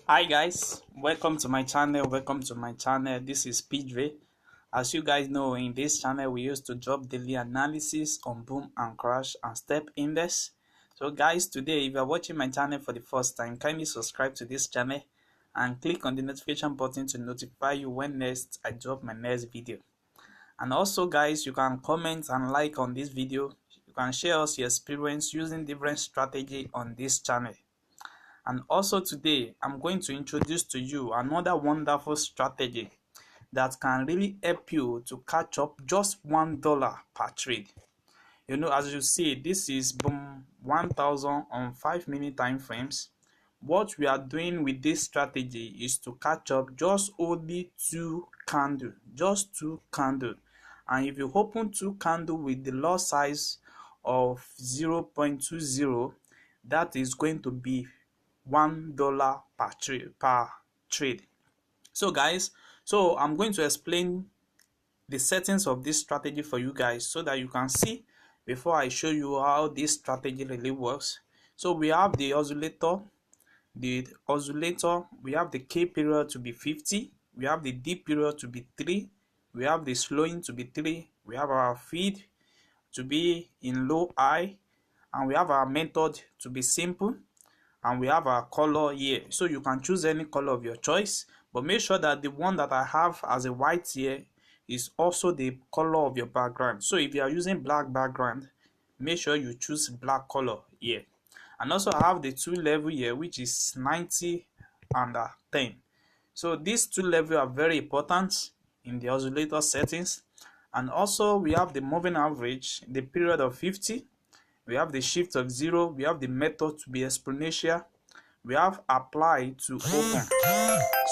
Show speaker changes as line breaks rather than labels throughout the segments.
Hi guys, welcome to my channel. This is PJ. As you guys know, in this channel we used to drop daily analysis on boom and crash and step index. So guys, today if you are watching my channel for the first time, kindly subscribe to this channel and click on the notification button to notify you when next I drop my next video. And also guys, you can comment and like on this video. You can share us your experience using different strategy on this channel. And also today, I'm going to introduce to you another wonderful strategy that can really help you to catch up just $1 per trade. You know, as you see, this is boom 1000 on 5-minute time frames. What we are doing with this strategy is to catch up just only two candles, just two candles. And if you open two candles with the lot size of 0.20, that is going to be $1 per trade. So guys, I'm going to explain the settings of this strategy for you guys so that you can see before I show you how this strategy really works. So we have the oscillator, we have the K period to be 50, we have the D period to be 3, we have the slowing to be 3, we have our feed to be in low high, and we have our method to be simple, and we have our color here. So you can choose any color of your choice, but make sure that the one that I have as a white here is also the color of your background. So if you are using black background, make sure you choose black color here. And also I have the two level here, which is 90 and 10. So these two levels are very important in the oscillator settings. And also we have the moving average, the period of 50, we have the shift of 0, we have the method to be exponential, we have apply to open.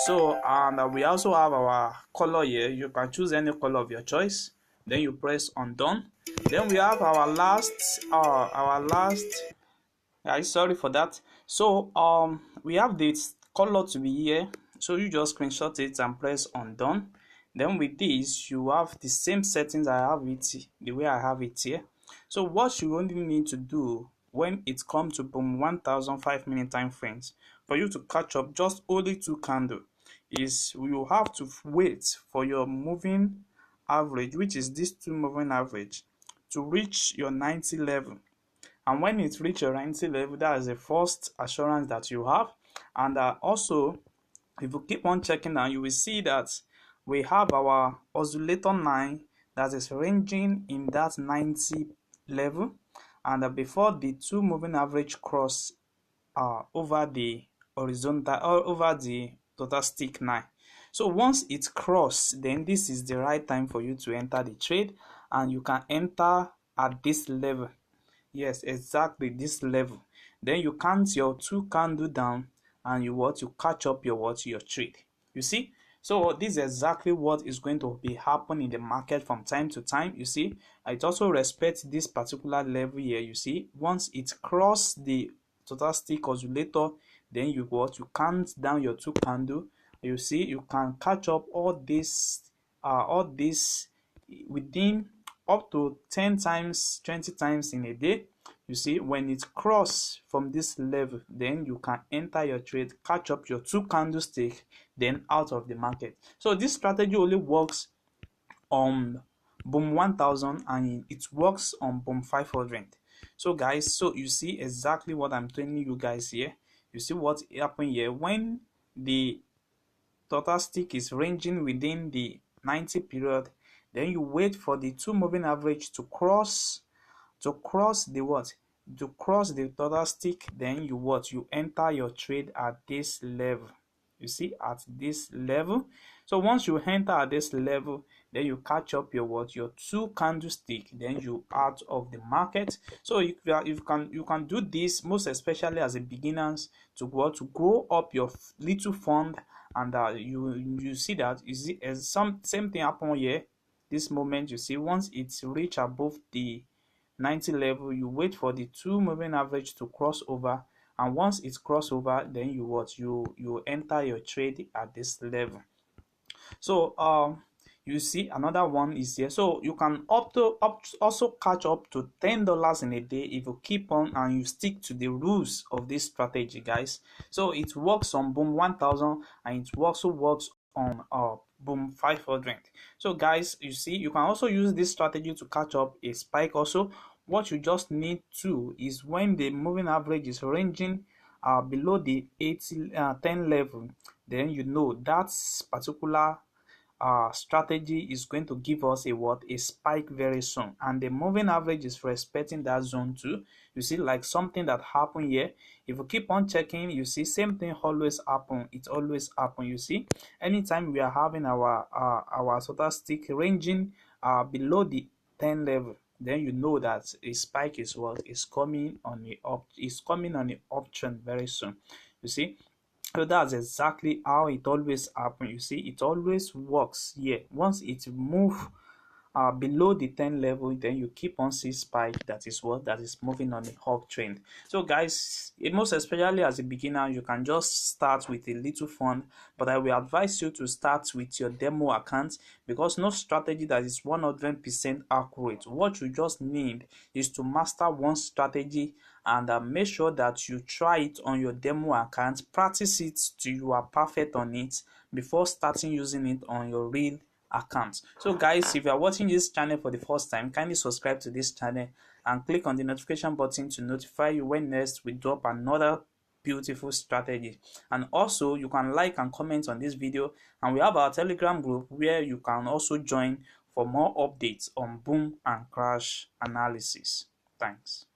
So and we also have our color here. You can choose any color of your choice, then you press on done. Then we have our last sorry for that. So we have this color to be here, so you just screenshot it and press on done. Then with this you have the same settings I have it the way I have it here. So what you only need to do when it comes to boom 1000 5-minute time frames for you to catch up just only two candles is you have to wait for your moving average, which is this two moving average, to reach your 90 level. And when it reaches your 90 level, that is the first assurance that you have. And also, if you keep on checking now, you will see that we have our oscillator 9 that is ranging in that 90 level, and before the two moving average cross over the horizontal or over the total stick 9. So once it crosses, then this is the right time for you to enter the trade, and you can enter at this level. Yes, exactly this level. Then you count your two candle down, and you want to catch up your trade. You see, so this is exactly what is going to be happening in the market from time to time. You see, it also respects this particular level here. You see, once it crosses the total stick oscillator, then you want to count down your two candle. You see, you can catch up all this within up to 10 times 20 times in a day. You see, when it cross from this level, then you can enter your trade, catch up your two candlestick, then out of the market. So this strategy only works on boom 1000 and it works on boom 500. So guys, so you see exactly what I'm telling you guys here. You see what happened here when the total stick is ranging within the 90 period, then you wait for the two moving average to cross the what, to cross the total stick. Then you enter your trade at this level. You see, at this level. So once you enter at this level, then you catch up your two candlestick, then you out of the market. So you can do this most especially as a beginners to grow up your little fund. And you see that same thing happen here. This moment, you see, once it's reach above the 90 level, you wait for the two moving average to cross over, and once it's cross over, then you enter your trade at this level. So You see another one is here. So you can also catch up to $10 in a day if you keep on and you stick to the rules of this strategy, guys. So it works on boom 1000 and it also works on boom 500. So guys, you see, you can also use this strategy to catch up a spike also. What you just need to is when the moving average is ranging below the 10 level, then you know that particular strategy is going to give us a spike very soon, and the moving average is respecting that zone too. You see, like something that happened here, if you keep on checking, you see same thing always happen. It always happen. You see, anytime we are having our sort of stick ranging below the 10 level, then you know that a spike is what is coming on the up, is coming on the uptrend very soon. You see, so that's exactly how it always happens. You see, it always works here. Once it move below the 10 level, then you keep on see spike. That is what that is moving on the uptrend. So guys, most especially as a beginner, you can just start with a little fund, but I will advise you to start with your demo account, because no strategy that is 100% accurate. What you just need is to master one strategy and make sure that you try it on your demo account, practice it till you are perfect on it before starting using it on your real account. So guys, if you are watching this channel for the first time, kindly subscribe to this channel and click on the notification button to notify you when next we drop another beautiful strategy. And also you can like and comment on this video, and we have our Telegram group where you can also join for more updates on boom and crash analysis. Thanks.